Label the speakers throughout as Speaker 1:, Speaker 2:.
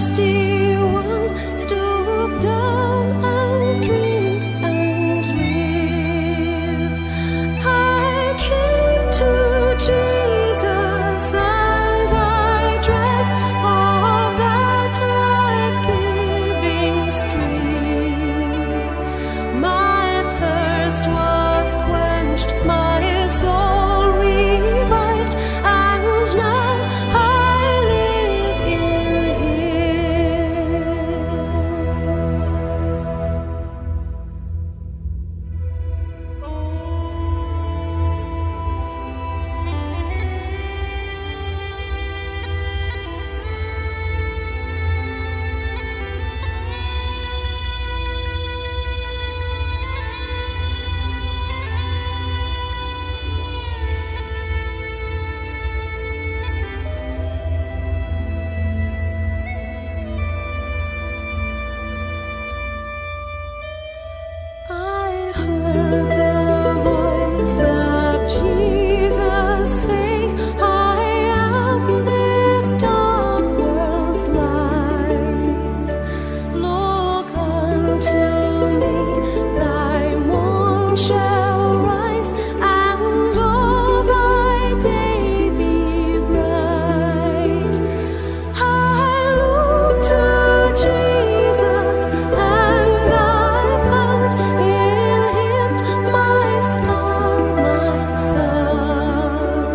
Speaker 1: thirsty one, stoop down and drink and live. I came to Jesus and I drank of that life-giving stream. My thirst was quenched, my soul revived, and now I live in Him. I heard the voice of Jesus say, I am this dark world's light. Look unto me, thy moon shall rise, and all thy day be bright. I looked to Jesus, and I found in Him my star, my sun,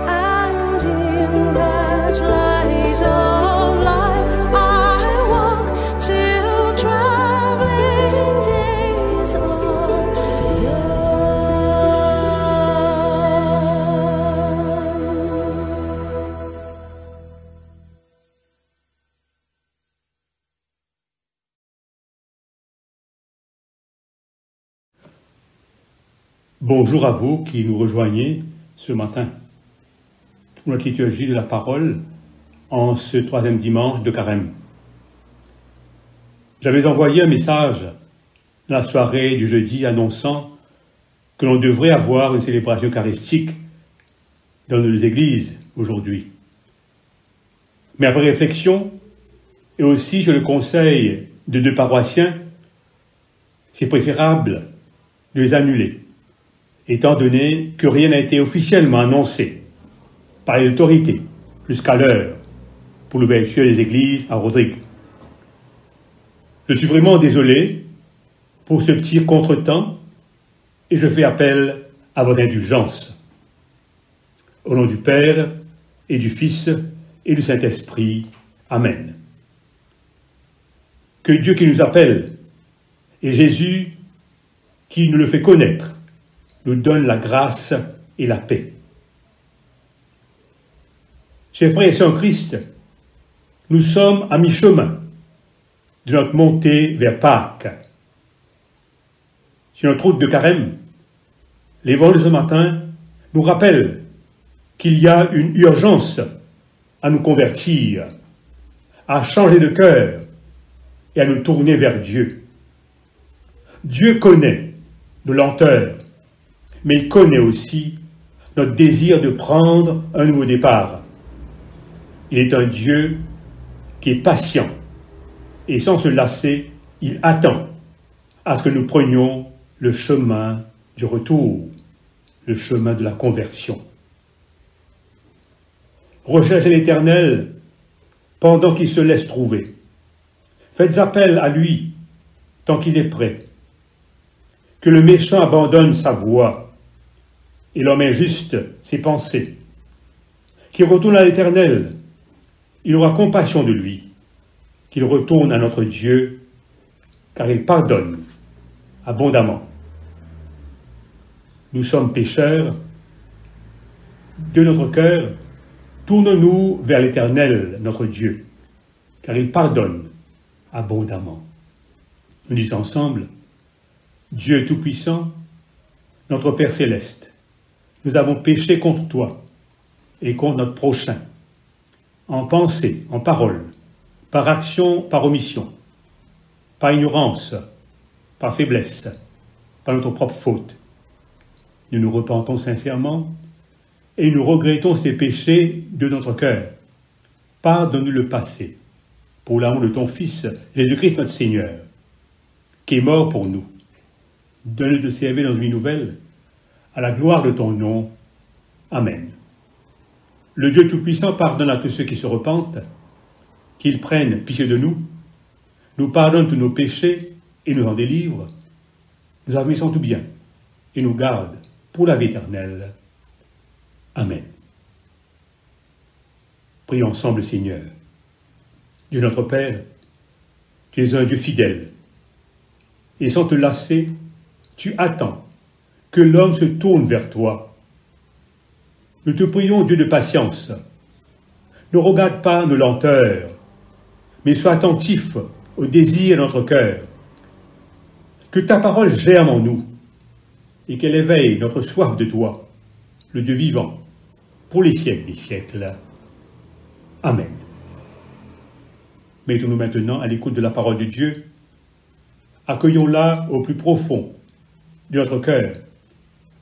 Speaker 1: and in that light of life I walk till traveling days are done.
Speaker 2: Bonjour à vous qui nous rejoignez ce matin pour notre liturgie de la parole en ce troisième dimanche de Carême. J'avais envoyé un message dans la soirée du jeudi annonçant que l'on devrait avoir une célébration eucharistique dans nos églises aujourd'hui. Mais après réflexion, et aussi sur le conseil de 2 paroissiens, c'est préférable de les annuler, étant donné que rien n'a été officiellement annoncé par les autorités jusqu'à l'heure pour l'ouverture des églises à Rodrigue. Je suis vraiment désolé pour ce petit contretemps et je fais appel à votre indulgence. Au nom du Père et du Fils et du Saint-Esprit. Amen. Que Dieu qui nous appelle et Jésus qui nous le fait connaître nous donne la grâce et la paix. Chers frères et sœurs en Christ, nous sommes à mi-chemin de notre montée vers Pâques. Sur notre route de Carême, l'évangile de ce matin nous rappelle qu'il y a une urgence à nous convertir, à changer de cœur et à nous tourner vers Dieu. Dieu connaît nos lenteurs, mais il connaît aussi notre désir de prendre un nouveau départ. Il est un Dieu qui est patient et sans se lasser, il attend à ce que nous prenions le chemin du retour, le chemin de la conversion. Recherchez l'Éternel pendant qu'il se laisse trouver. Faites appel à lui tant qu'il est prêt. Que le méchant abandonne sa voie et l'homme injuste ses pensées. Qu'il retourne à l'Éternel, il aura compassion de lui. Qu'il retourne à notre Dieu, car il pardonne abondamment. Nous sommes pécheurs. De notre cœur, tournons-nous vers l'Éternel, notre Dieu, car il pardonne abondamment. Nous disons ensemble, Dieu Tout-Puissant, notre Père Céleste, nous avons péché contre toi et contre notre prochain, en pensée, en parole, par action, par omission, par ignorance, par faiblesse, par notre propre faute. Nous nous repentons sincèrement et nous regrettons ces péchés de notre cœur. Pardonne-nous le passé pour l'amour de ton Fils, Jésus-Christ notre Seigneur, qui est mort pour nous. Donne de s'élever dans une vie nouvelle, à la gloire de ton nom. Amen. Le Dieu Tout-Puissant pardonne à tous ceux qui se repentent, qu'il prenne pitié de nous pardonne tous nos péchés et nous en délivre, nous admissons tout bien et nous garde pour la vie éternelle. Amen. Prions ensemble, Seigneur. Dieu notre Père, tu es un Dieu fidèle, et sans te lasser, tu attends que l'homme se tourne vers toi. Nous te prions, Dieu de patience, ne regarde pas nos lenteurs, mais sois attentif au désir de notre cœur. Que ta parole germe en nous, et qu'elle éveille notre soif de toi, le Dieu vivant, pour les siècles des siècles. Amen. Mettons-nous maintenant à l'écoute de la parole de Dieu. Accueillons-la au plus profond de notre cœur,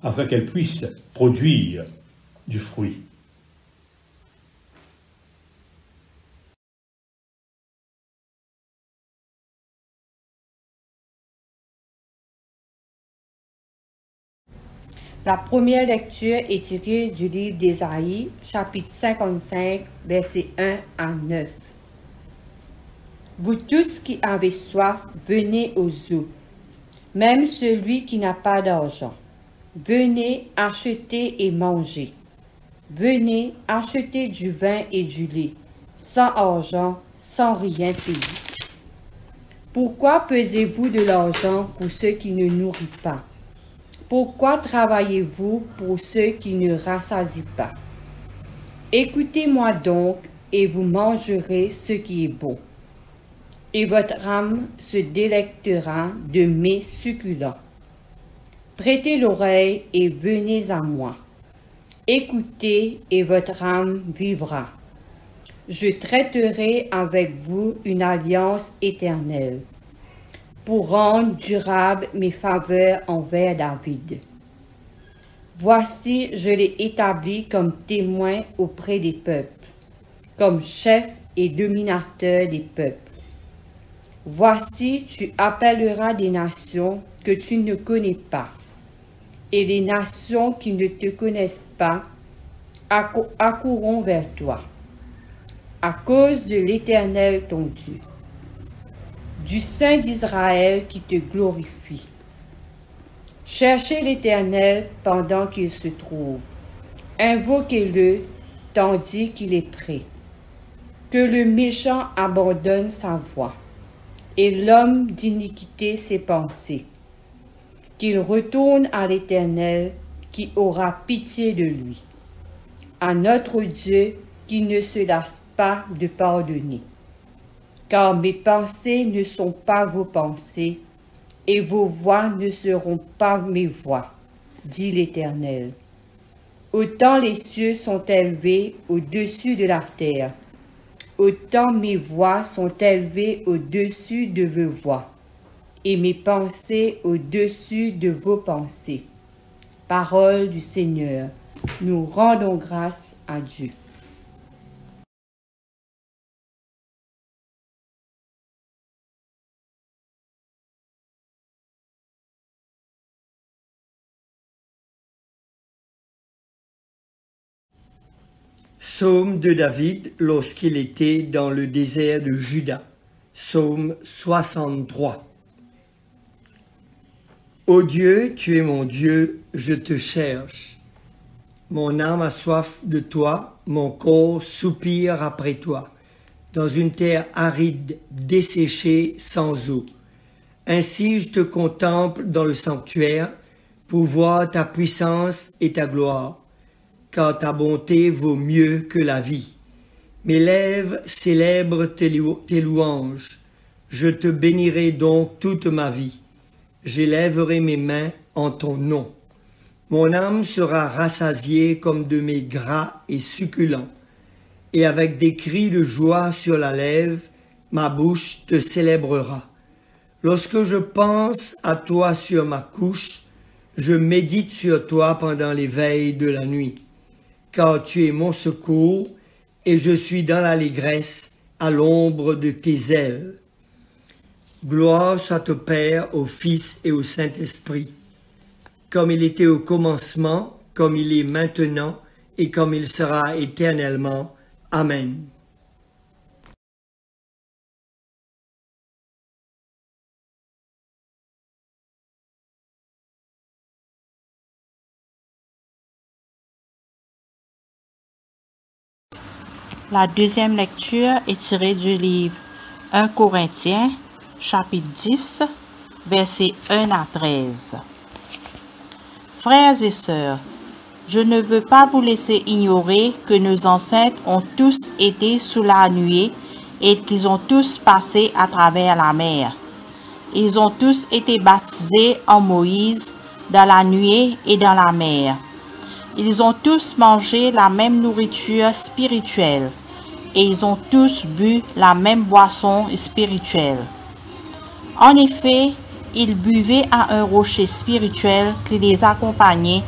Speaker 2: afin qu'elle puisse produire du fruit.
Speaker 3: La première lecture est tirée du livre d'Ésaïe, chapitre 55, versets 1 à 9. Vous tous qui avez soif, venez aux eaux, même celui qui n'a pas d'argent. Venez acheter et manger. Venez acheter du vin et du lait, sans argent, sans rien payer. Pourquoi pesez-vous de l'argent pour ceux qui ne nourrissent pas? Pourquoi travaillez-vous pour ceux qui ne rassasient pas? Écoutez-moi donc, et vous mangerez ce qui est bon, et votre âme se délectera de mets succulents. Prêtez l'oreille et venez à moi. Écoutez, et votre âme vivra. Je traiterai avec vous une alliance éternelle, pour rendre durables mes faveurs envers David. Voici, je l'ai établi comme témoin auprès des peuples, comme chef et dominateur des peuples. Voici, tu appelleras des nations que tu ne connais pas, et les nations qui ne te connaissent pas accourront vers toi, à cause de l'Éternel ton Dieu, du Saint d'Israël qui te glorifie. Cherchez l'Éternel pendant qu'il se trouve. Invoquez-le tandis qu'il est prêt. Que le méchant abandonne sa voie, et l'homme d'iniquité ses pensées. Qu'il retourne à l'Éternel qui aura pitié de lui, à notre Dieu qui ne se lasse pas de pardonner. Car mes pensées ne sont pas vos pensées, et vos voix ne seront pas mes voix, dit l'Éternel. Autant les cieux sont élevés au-dessus de la terre, autant mes voix sont élevées au-dessus de vos voix, et mes pensées au-dessus de vos pensées. Parole du Seigneur, nous rendons grâce à Dieu.
Speaker 4: Psaume de David lorsqu'il était dans le désert de Juda. Psaume 63. Ô Dieu, tu es mon Dieu, je te cherche. Mon âme a soif de toi, mon corps soupire après toi, dans une terre aride, desséchée, sans eau. Ainsi je te contemple dans le sanctuaire, pour voir ta puissance et ta gloire. Car ta bonté vaut mieux que la vie. Mes lèvres célèbrent tes louanges. Je te bénirai donc toute ma vie. J'élèverai mes mains en ton nom. Mon âme sera rassasiée comme de mets gras et succulents. Et avec des cris de joie sur la lèvre, ma bouche te célébrera. Lorsque je pense à toi sur ma couche, je médite sur toi pendant les veilles de la nuit. Car tu es mon secours, et je suis dans l'allégresse à l'ombre de tes ailes. Gloire soit au Père, au Fils et au Saint-Esprit, comme il était au commencement, comme il est maintenant et comme il sera éternellement. Amen.
Speaker 5: La deuxième lecture est tirée du livre 1 Corinthiens, chapitre 10, versets 1 à 13. Frères et sœurs, je ne veux pas vous laisser ignorer que nos ancêtres ont tous été sous la nuée et qu'ils ont tous passé à travers la mer. Ils ont tous été baptisés en Moïse dans la nuée et dans la mer. Ils ont tous mangé la même nourriture spirituelle et ils ont tous bu la même boisson spirituelle. En effet, ils buvaient à un rocher spirituel qui les accompagnait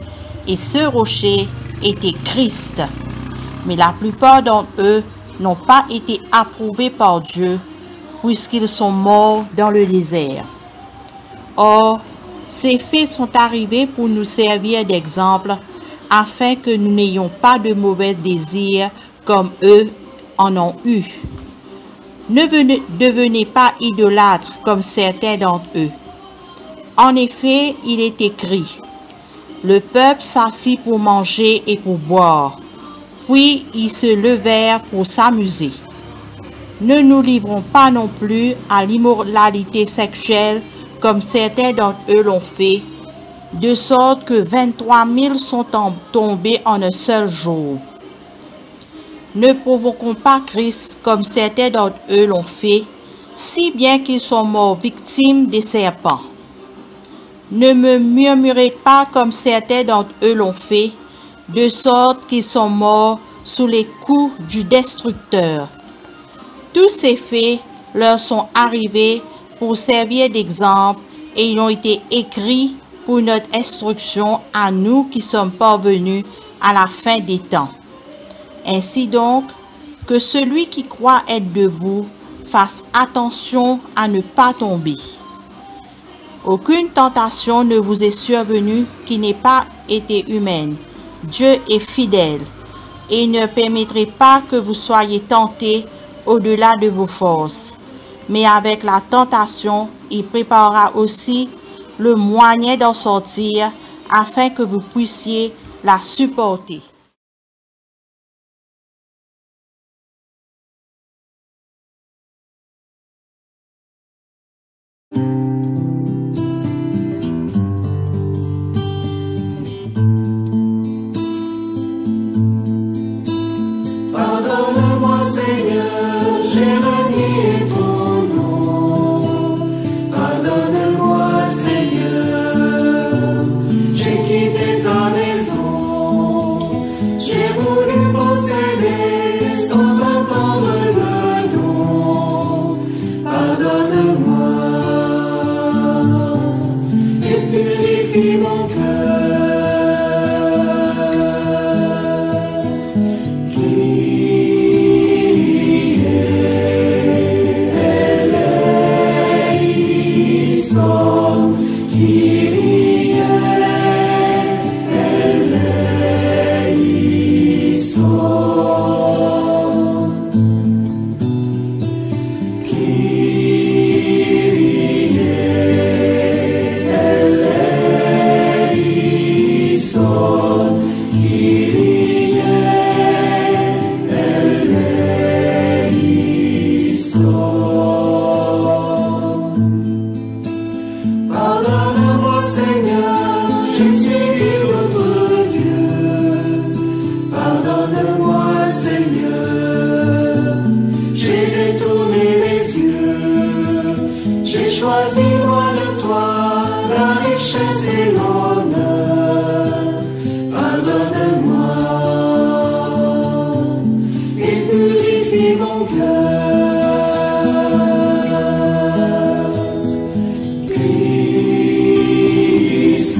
Speaker 5: et ce rocher était Christ. Mais la plupart d'entre eux n'ont pas été approuvés par Dieu puisqu'ils sont morts dans le désert. Or, ces faits sont arrivés pour nous servir d'exemple afin que nous n'ayons pas de mauvais désirs comme eux en ont eu. Ne devenez pas idolâtres comme certains d'entre eux. En effet, il est écrit, le peuple s'assit pour manger et pour boire, puis ils se levèrent pour s'amuser. Ne nous livrons pas non plus à l'immoralité sexuelle comme certains d'entre eux l'ont fait, de sorte que 23 000 sont tombés en un seul jour. Ne provoquons pas Christ comme certains d'entre eux l'ont fait, si bien qu'ils sont morts victimes des serpents. Ne me murmurez pas comme certains d'entre eux l'ont fait, de sorte qu'ils sont morts sous les coups du destructeur. Tous ces faits leur sont arrivés pour servir d'exemple et ils ont été écrits pour notre instruction à nous qui sommes parvenus à la fin des temps. Ainsi donc, que celui qui croit être debout fasse attention à ne pas tomber. Aucune tentation ne vous est survenue qui n'ait pas été humaine. Dieu est fidèle et ne permettrait pas que vous soyez tentés au-delà de vos forces. Mais avec la tentation, il préparera aussi le moyen d'en sortir afin que vous puissiez la supporter.
Speaker 1: Pardonne-moi, Seigneur, j'ai renié ton nom. Pardonne-moi, Seigneur, j'ai quitté ta maison. J'ai voulu posséder sans entendre le don. Pardonne-moi et purifie mon cœur. Pardonne-moi, Seigneur, j'ai suivi d'autres dieux. Pardonne-moi, Seigneur, j'ai détourné les yeux. J'ai choisi loin de toi la richesse et l'honneur. Pardonne-moi et purifie mon cœur. Christ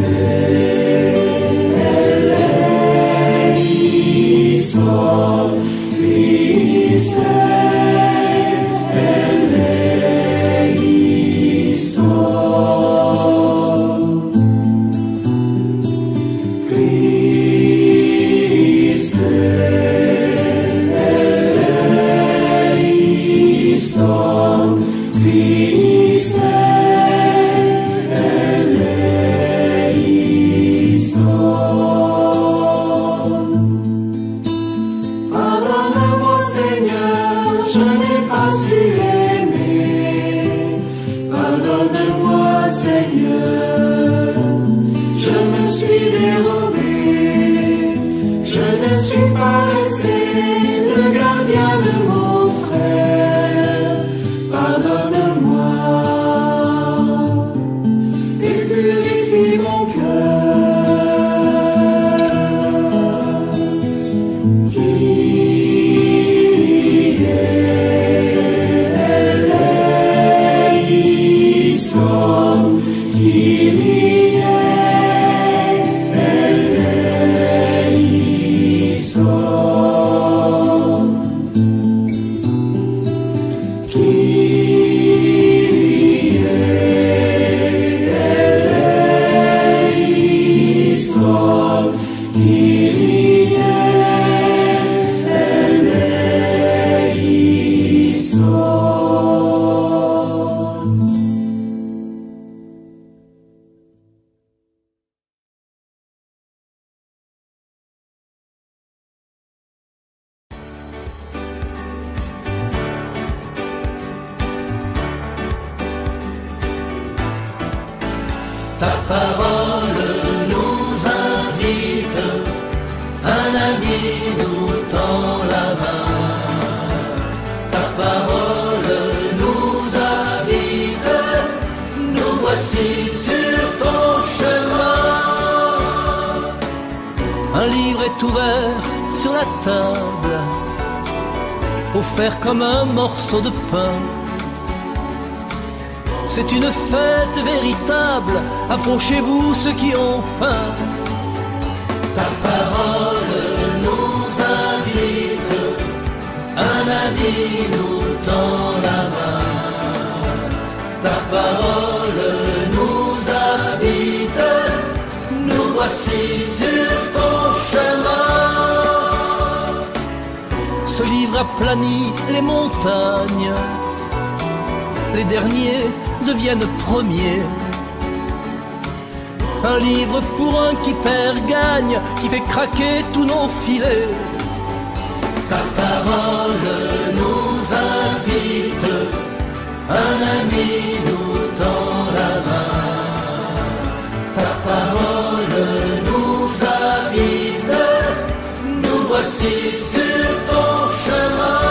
Speaker 1: Pardonne-moi, Seigneur, je n'ai pas su aimer. Pardonne-moi, Seigneur, je me suis dérobé. Je ne suis pas resté le gardien de mon frère. Pardonne-moi et purifie mon cœur.
Speaker 6: Ta parole nous invite, un ami nous tend la main. Ta parole nous habite, nous voici sur ton chemin. Un livre est ouvert sur la table, offert comme un morceau de pain. C'est une fête véritable, approchez-vous ceux qui ont faim. Ta parole nous invite, un ami nous tend la main. Ta parole nous habite, nous voici sur ton chemin. Ce livre aplanit les montagnes, les derniers deviennent premiers. Un livre pour un qui perd gagne, qui fait craquer tous nos filets. Ta parole nous invite, un ami nous tend la main. Ta parole nous habite, nous voici sur ton chemin.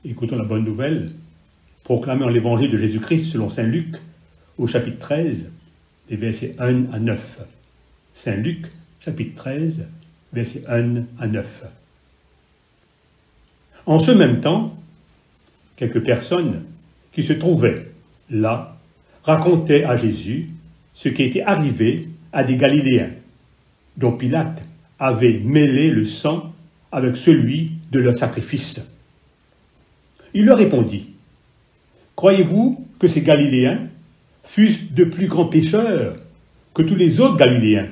Speaker 2: Écoutons la bonne nouvelle, proclamée dans l'évangile de Jésus-Christ selon saint Luc, au chapitre 13, les versets 1 à 9. Saint Luc, chapitre 13, versets 1 à 9. En ce même temps, quelques personnes qui se trouvaient là racontaient à Jésus ce qui était arrivé à des Galiléens, dont Pilate avait mêlé le sang avec celui de leur sacrifice. Il leur répondit, « Croyez-vous que ces Galiléens fussent de plus grands pécheurs que tous les autres Galiléens,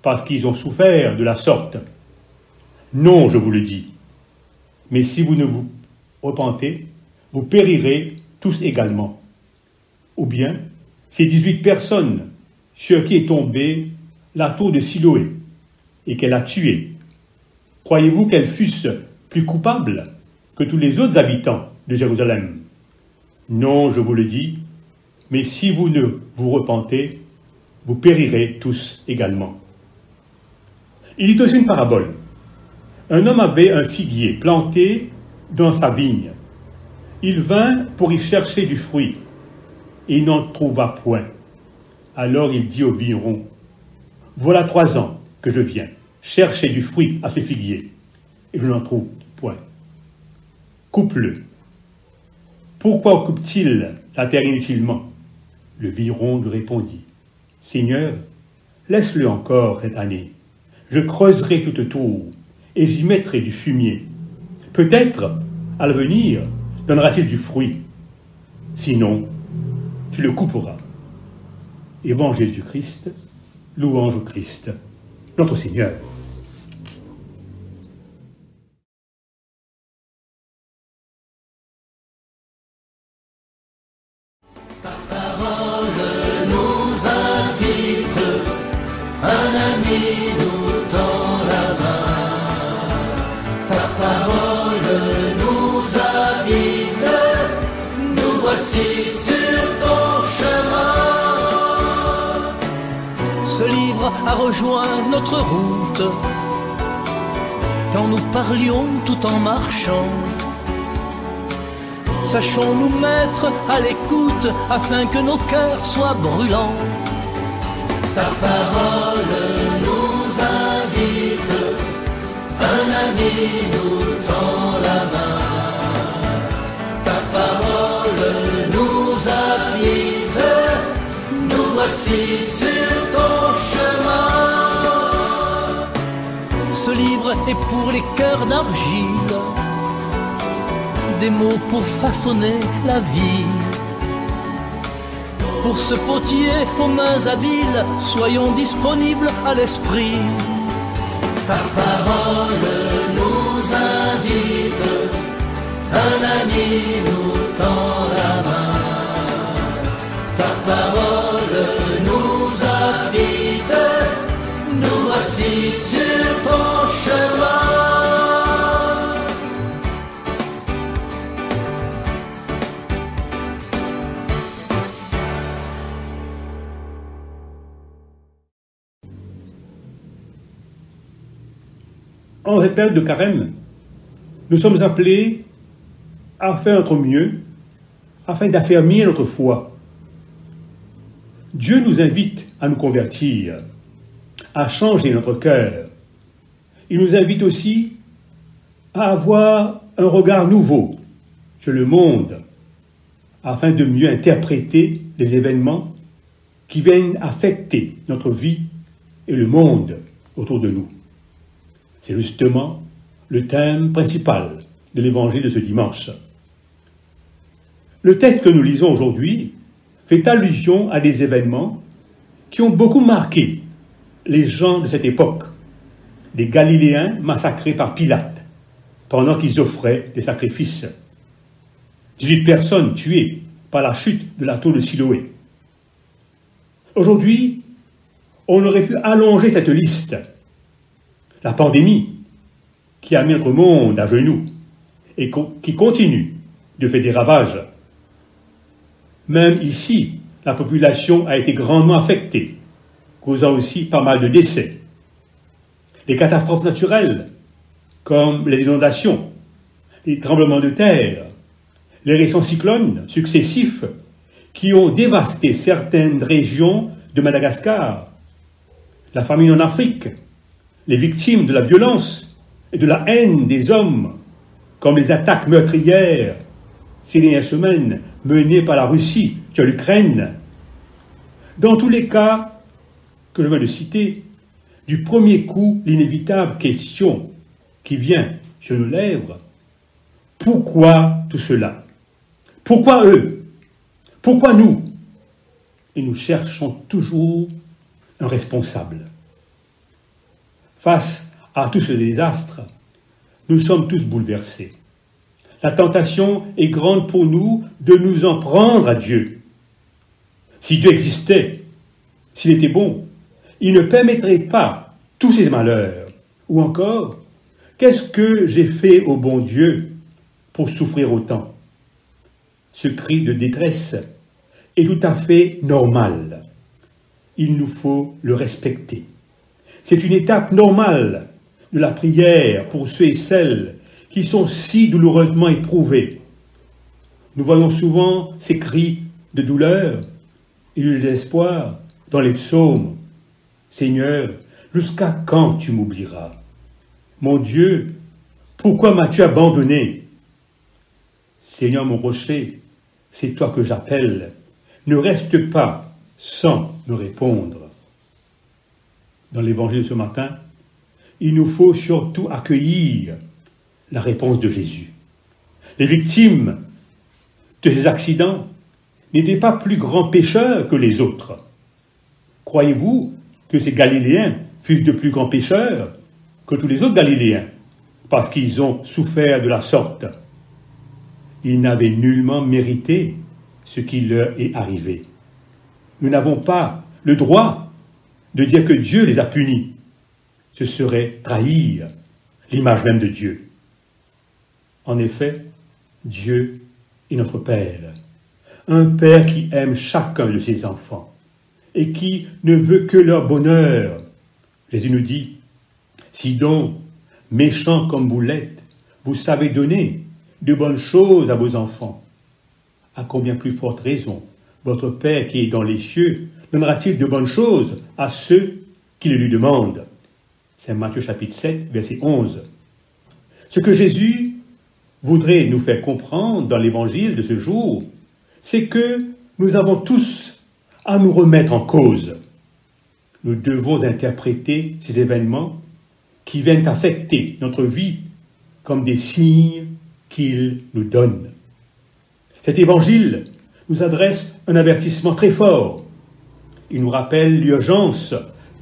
Speaker 2: parce qu'ils ont souffert de la sorte? Non, je vous le dis. Mais si vous ne vous repentez, vous périrez tous également. Ou bien, ces 18 personnes sur qui est tombée la tour de Siloé et qu'elle a tué, croyez-vous qu'elles fussent plus coupables que tous les autres habitants de Jérusalem? Non, je vous le dis, mais si vous ne vous repentez, vous périrez tous également. » Il dit aussi une parabole. Un homme avait un figuier planté dans sa vigne. Il vint pour y chercher du fruit, et il n'en trouva point. Alors il dit au vigneron, « Voilà 3 ans que je viens chercher du fruit à ce figuier, et je n'en trouve point. Coupe-le. » Pourquoi occupe-t-il la terre inutilement? Le vigneron lui répondit, « Seigneur, laisse-le encore cette année. Je creuserai tout autour et j'y mettrai du fumier. Peut-être, à l'avenir, donnera-t-il du fruit. Sinon, tu le couperas. Évangile du Christ, louange au Christ, notre Seigneur.
Speaker 6: Ta parole nous invite, un ami nous tend la main. Ta parole nous invite, nous voici sur ton chemin. Ce livre a rejoint notre route quand nous parlions tout en marchant. Sachons nous mettre à l'écoute afin que nos cœurs soient brûlants. Ta parole nous invite, un ami nous tend la main. Ta parole nous invite, nous voici sur ton chemin. Ce livre est pour les cœurs d'argile, des mots pour façonner la vie. Pour ce potier aux mains habiles, soyons disponibles à l'esprit. Ta parole nous invite, un ami nous tend la main. Ta parole nous invite, nous voici sur ton chemin.
Speaker 2: En cette période de carême, nous sommes appelés à faire notre mieux afin d'affermir notre foi. Dieu nous invite à nous convertir, à changer notre cœur. Il nous invite aussi à avoir un regard nouveau sur le monde afin de mieux interpréter les événements qui viennent affecter notre vie et le monde autour de nous. C'est justement le thème principal de l'évangile de ce dimanche. Le texte que nous lisons aujourd'hui fait allusion à des événements qui ont beaucoup marqué les gens de cette époque, des Galiléens massacrés par Pilate pendant qu'ils offraient des sacrifices, 18 personnes tuées par la chute de la tour de Siloé. Aujourd'hui, on aurait pu allonger cette liste. La pandémie qui a mis notre monde à genoux et qui continue de faire des ravages. Même ici, la population a été grandement affectée, causant aussi pas mal de décès. Les catastrophes naturelles, comme les inondations, les tremblements de terre, les récents cyclones successifs qui ont dévasté certaines régions de Madagascar, la famine en Afrique, les victimes de la violence et de la haine des hommes, comme les attaques meurtrières ces dernières semaines menées par la Russie sur l'Ukraine. Dans tous les cas que je viens de citer, du premier coup, l'inévitable question qui vient sur nos lèvres, pourquoi tout cela? Pourquoi eux? Pourquoi nous? Et nous cherchons toujours un responsable. Face à tout ce désastre, nous sommes tous bouleversés. La tentation est grande pour nous de nous en prendre à Dieu. Si Dieu existait, s'il était bon, il ne permettrait pas tous ces malheurs. Ou encore, qu'est-ce que j'ai fait au bon Dieu pour souffrir autant? Ce cri de détresse est tout à fait normal. Il nous faut le respecter. C'est une étape normale de la prière pour ceux et celles qui sont si douloureusement éprouvés. Nous voyons souvent ces cris de douleur et de désespoir dans les psaumes. Seigneur, jusqu'à quand tu m'oublieras? Mon Dieu, pourquoi m'as-tu abandonné? Seigneur mon rocher, c'est toi que j'appelle. Ne reste pas sans me répondre. Dans l'évangile de ce matin, il nous faut surtout accueillir la réponse de Jésus. Les victimes de ces accidents n'étaient pas plus grands pécheurs que les autres. croyez-vous que ces Galiléens fussent de plus grands pécheurs que tous les autres Galiléens, parce qu'ils ont souffert de la sorte? Ils n'avaient nullement mérité ce qui leur est arrivé. Nous n'avons pas le droit de dire que Dieu les a punis. Ce serait trahir l'image même de Dieu. En effet, Dieu est notre Père, un Père qui aime chacun de ses enfants et qui ne veut que leur bonheur. Jésus nous dit, « Si donc, méchants comme vous l'êtes, vous savez donner de bonnes choses à vos enfants, à combien plus forte raison votre Père qui est dans les cieux donnera-t-il de bonnes choses à ceux qui le lui demandent ?» C'est Matthieu chapitre 7, verset 11. Ce que Jésus voudrait nous faire comprendre dans l'évangile de ce jour, c'est que nous avons tous à nous remettre en cause. Nous devons interpréter ces événements qui viennent affecter notre vie comme des signes qu'il nous donne. Cet évangile nous adresse un avertissement très fort. Il nous rappelle l'urgence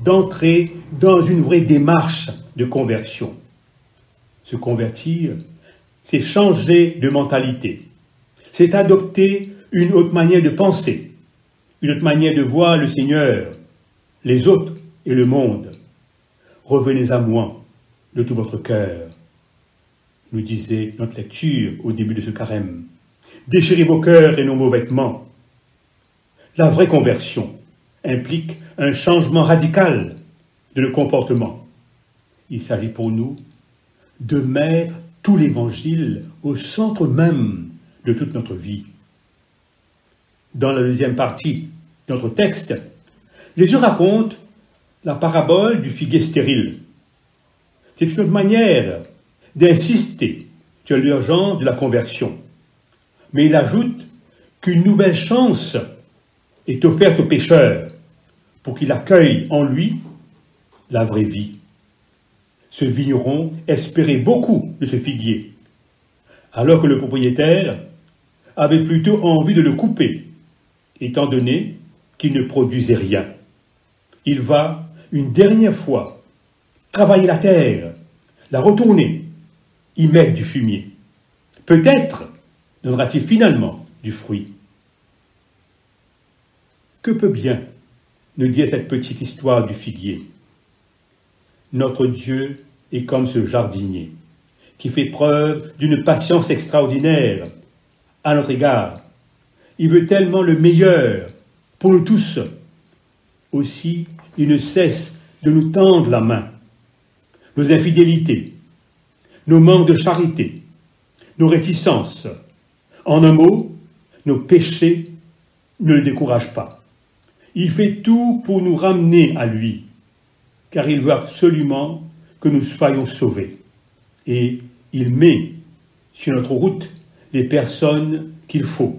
Speaker 2: d'entrer dans une vraie démarche de conversion. Se convertir, c'est changer de mentalité. C'est adopter une autre manière de penser, une autre manière de voir le Seigneur, les autres et le monde. Revenez à moi de tout votre cœur, nous disait notre lecture au début de ce carême. Déchirez vos cœurs et non vos vêtements. La vraie conversion implique un changement radical de nos comportements. Il s'agit pour nous de mettre tout l'Évangile au centre même de toute notre vie. Dans la deuxième partie de notre texte, Jésus raconte la parabole du figuier stérile. C'est une autre manière d'insister sur l'urgence de la conversion. Mais il ajoute qu'une nouvelle chance est offerte au pécheur pour qu'il accueille en lui la vraie vie. Ce vigneron espérait beaucoup de ce figuier, alors que le propriétaire avait plutôt envie de le couper, étant donné qu'il ne produisait rien. Il va, une dernière fois, travailler la terre, la retourner, y mettre du fumier. Peut-être donnera-t-il finalement du fruit. Que peut bien nous dire cette petite histoire du figuier? Notre Dieu est comme ce jardinier qui fait preuve d'une patience extraordinaire à notre égard. Il veut tellement le meilleur pour nous tous. Aussi, il ne cesse de nous tendre la main. Nos infidélités, nos manques de charité, nos réticences, en un mot, nos péchés ne le découragent pas. Il fait tout pour nous ramener à lui, car il veut absolument que nous soyons sauvés. Et il met sur notre route les personnes qu'il faut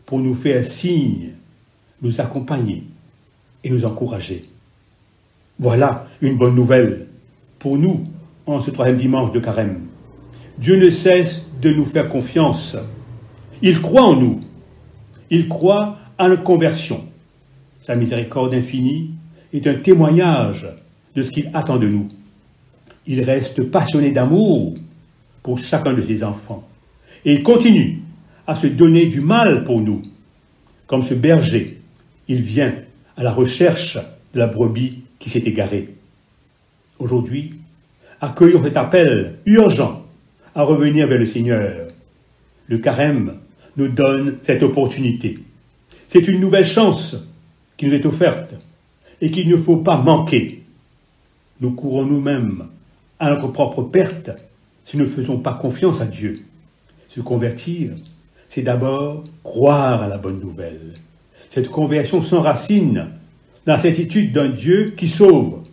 Speaker 2: pour nous faire signe, nous accompagner et nous encourager. Voilà une bonne nouvelle pour nous en ce troisième dimanche de carême. Dieu ne cesse de nous faire confiance. Il croit en nous. Il croit à notre conversion. Sa miséricorde infinie est un témoignage de ce qu'il attend de nous. Il reste passionné d'amour pour chacun de ses enfants. Et il continue à se donner du mal pour nous. Comme ce berger, il vient à la recherche de la brebis qui s'est égarée. Aujourd'hui, accueillons cet appel urgent à revenir vers le Seigneur. Le carême nous donne cette opportunité. C'est une nouvelle chance qui nous est offerte et qu'il ne faut pas manquer. Nous courons nous-mêmes à notre propre perte si nous ne faisons pas confiance à Dieu. Se convertir, c'est d'abord croire à la bonne nouvelle. Cette conversion s'enracine dans la certitude d'un Dieu qui sauve,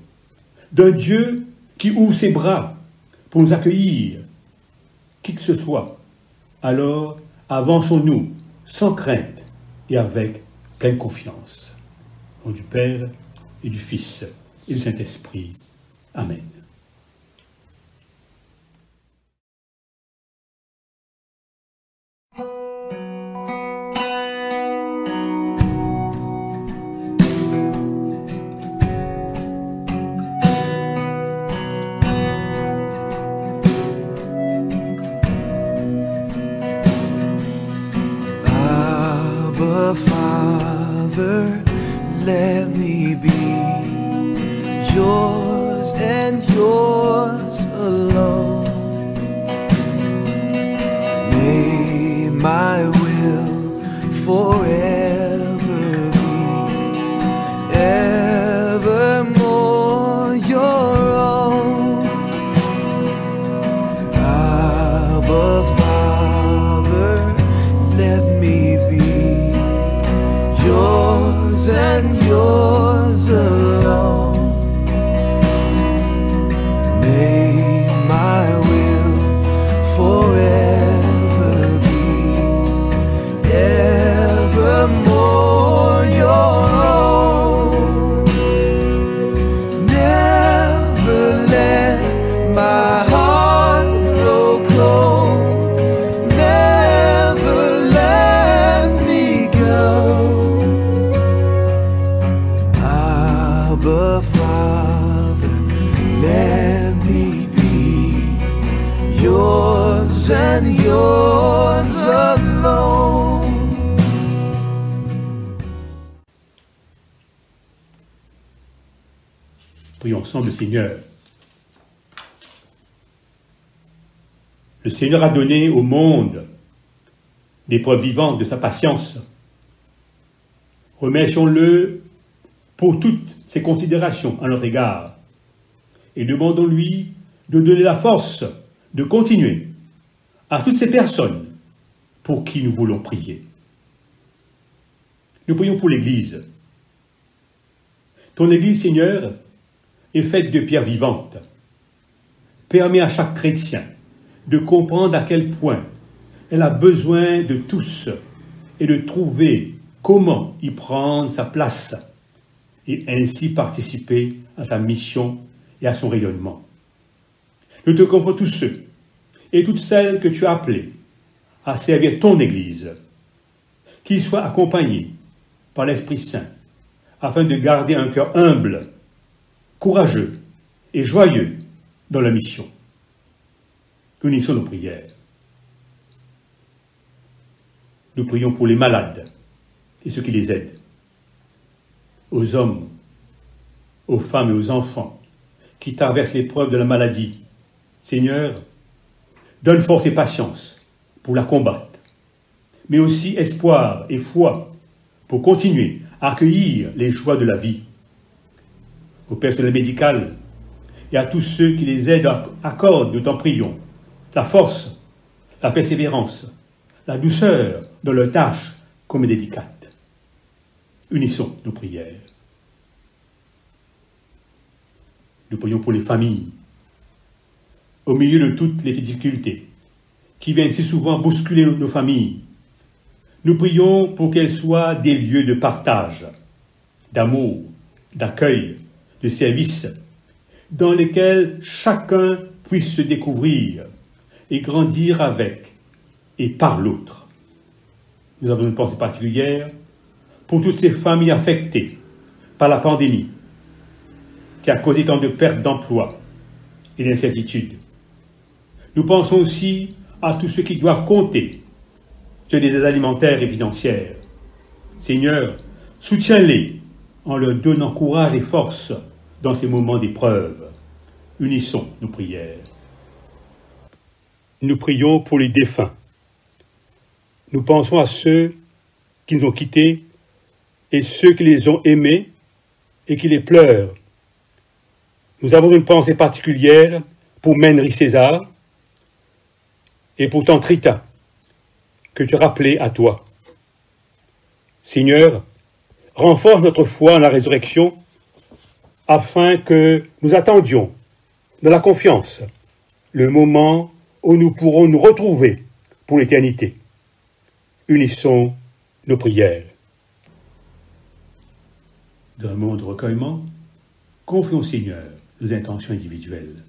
Speaker 2: d'un Dieu qui ouvre ses bras pour nous accueillir, qui que ce soit. Alors, avançons-nous sans crainte et avec pleine confiance. Au nom du Père et du Fils et du Saint-Esprit. Amen.
Speaker 1: let me be yours and yours alone. May my will forever be evermore your own. Abba Father, let me be yours and yours alone. May my will forever be evermore your own. Never let my heart grow cold. Never let me go. Abba Father, let me be yours and yours alone.
Speaker 2: Prions ensemble le Seigneur. Le Seigneur a donné au monde des preuves vivantes de sa patience. Remercions-le pour toutes ses considérations à notre égard et demandons-lui de donner la force de continuer à toutes ces personnes pour qui nous voulons prier. Nous prions pour l'Église. Ton Église, Seigneur, est faite de pierres vivantes. Permets à chaque chrétien de comprendre à quel point elle a besoin de tous et de trouver comment y prendre sa place et ainsi participer à sa mission et à son rayonnement. Nous te confions tous ceux et toutes celles que tu as appelés à servir ton Église, qu'ils soient accompagnés par l'Esprit Saint afin de garder un cœur humble, courageux et joyeux dans la mission. Unissons nos prières. Nous prions pour les malades et ceux qui les aident, aux hommes, aux femmes et aux enfants qui traversent l'épreuve de la maladie. Seigneur, donne force et patience pour la combattre, mais aussi espoir et foi pour continuer à accueillir les joies de la vie. Au personnel médical et à tous ceux qui les aident, accorde, nous t'en prions, la force, la persévérance, la douceur dans leurs tâches comme délicates. Unissons nos prières. Nous prions pour les familles, au milieu de toutes les difficultés qui viennent si souvent bousculer nos familles. Nous prions pour qu'elles soient des lieux de partage, d'amour, d'accueil, de service, dans lesquels chacun puisse se découvrir et grandir avec et par l'autre. Nous avons une pensée particulière pour toutes ces familles affectées par la pandémie qui a causé tant de pertes d'emploi et d'incertitudes. Nous pensons aussi à tous ceux qui doivent compter sur des aides alimentaires et financières. Seigneur, soutiens-les en leur donnant courage et force dans ces moments d'épreuve. Unissons nos prières. Nous prions pour les défunts. Nous pensons à ceux qui nous ont quittés et ceux qui les ont aimés et qui les pleurent. Nous avons une pensée particulière pour Menry César et pour Tante Rita, que tu as rappelé à toi. Seigneur, renforce notre foi en la résurrection afin que nous attendions dans la confiance le moment où nous pourrons nous retrouver pour l'éternité. Unissons nos prières. Dans un moment de recueillement, confions au Seigneur nos intentions individuelles.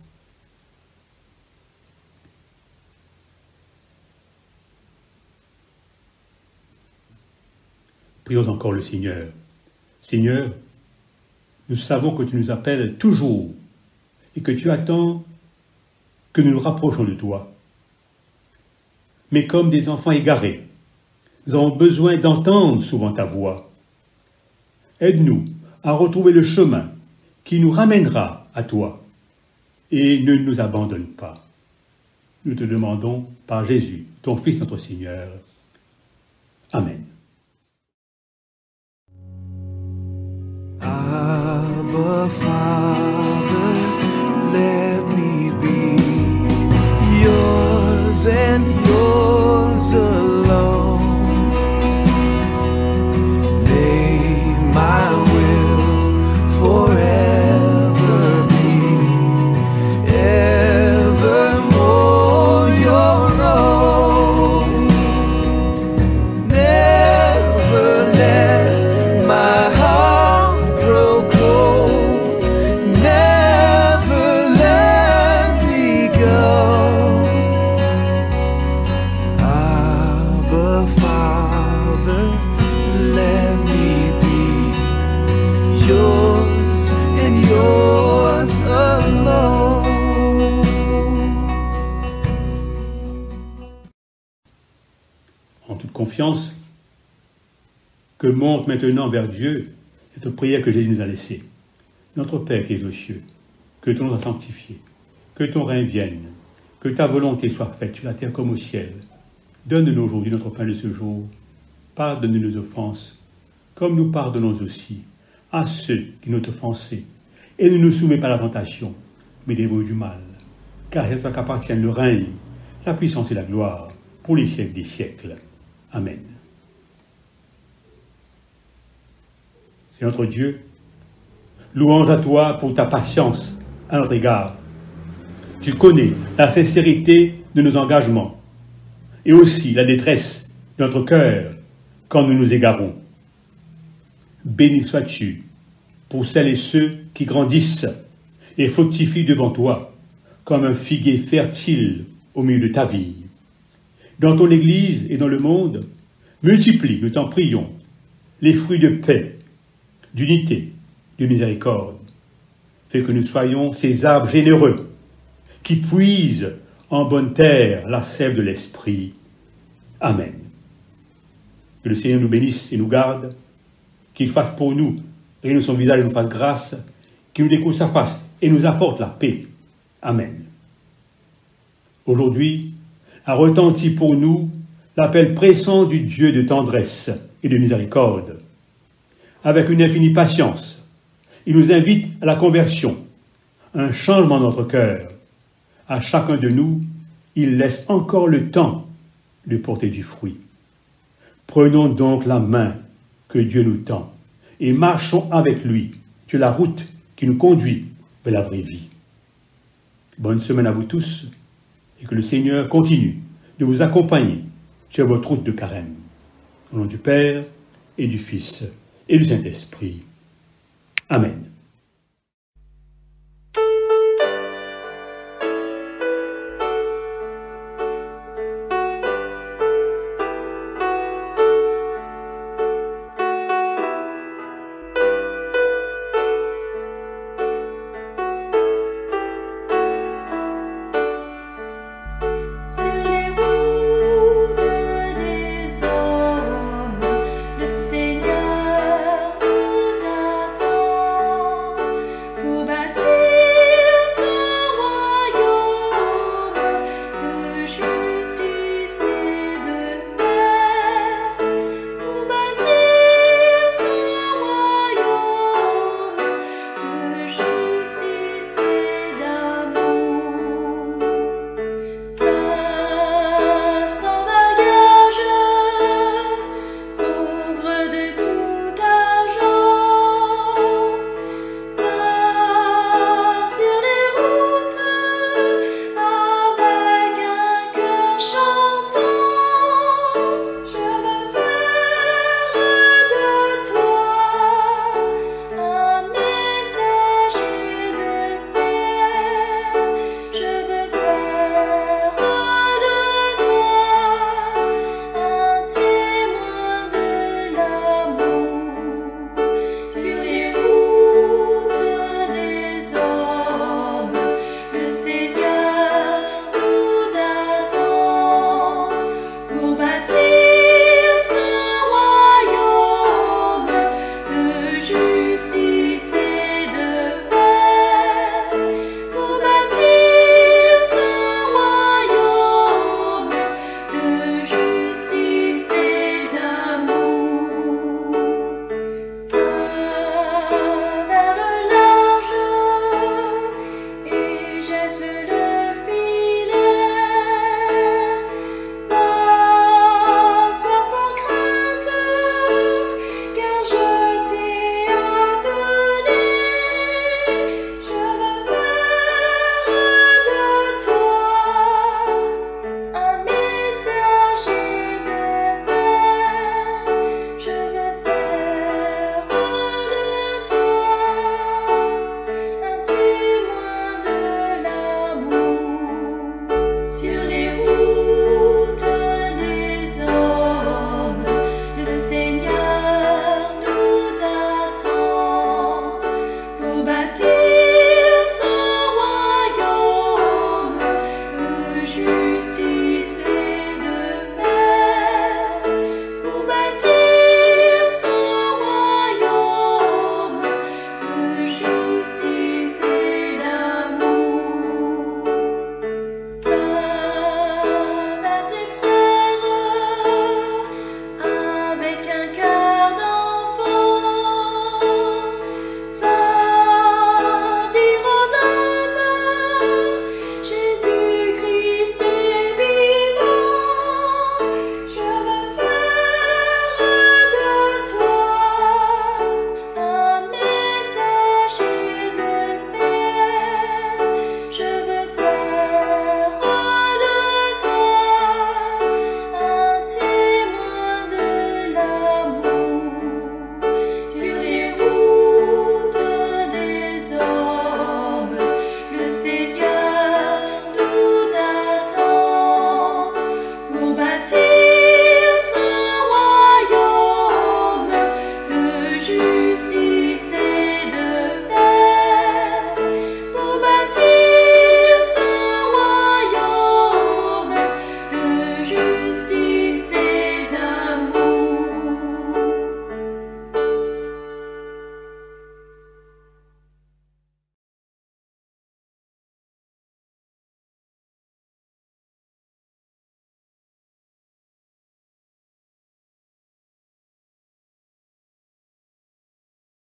Speaker 2: Prions encore le Seigneur. Seigneur, nous savons que tu nous appelles toujours et que tu attends que nous nous rapprochons de toi. Mais comme des enfants égarés, nous avons besoin d'entendre souvent ta voix. Aide-nous à retrouver le chemin qui nous ramènera à toi et ne nous abandonne pas. Nous te demandons par Jésus, ton Fils notre Seigneur. Amen.
Speaker 1: Abba, Father, let me be yours and yours alone. May my will forever be evermore your own. Never let my heart grow cold. Never let me go. Abba, Father, let me be yours and yours alone.
Speaker 2: En toute confiance, que monte maintenant vers Dieu cette prière que Jésus nous a laissée. Notre Père qui es aux cieux, que ton nom soit sanctifié, que ton règne vienne, que ta volonté soit faite sur la terre comme au ciel. Donne-nous aujourd'hui notre pain de ce jour. Pardonne-nous nos offenses, comme nous pardonnons aussi à ceux qui nous ont offensés. Et ne nous soumets pas à la tentation, mais délivre-nous du mal. Car c'est à toi qu'appartiennent le règne, la puissance et la gloire, pour les siècles des siècles. Amen. C'est notre Dieu. Louange à toi pour ta patience à notre égard. Tu connais la sincérité de nos engagements et aussi la détresse de notre cœur quand nous nous égarons. Béni sois-tu pour celles et ceux qui grandissent et fructifient devant toi comme un figuier fertile au milieu de ta vie. Dans ton Église et dans le monde, multiplie, nous t'en prions, les fruits de paix, d'unité, de miséricorde. Fais que nous soyons ces arbres généreux qui puisent en bonne terre la sève de l'Esprit. Amen. Que le Seigneur nous bénisse et nous garde, qu'il fasse pour nous rayonner son visage et nous fasse grâce, qu'il nous découvre sa face et nous apporte la paix. Amen. Aujourd'hui, a retenti pour nous l'appel pressant du Dieu de tendresse et de miséricorde. Avec une infinie patience, il nous invite à la conversion, un changement de notre cœur. À chacun de nous, il laisse encore le temps de porter du fruit. Prenons donc la main que Dieu nous tend et marchons avec lui sur la route qui nous conduit vers la vraie vie. Bonne semaine à vous tous et que le Seigneur continue de vous accompagner sur votre route de carême. Au nom du Père et du Fils et du Saint-Esprit. Amen.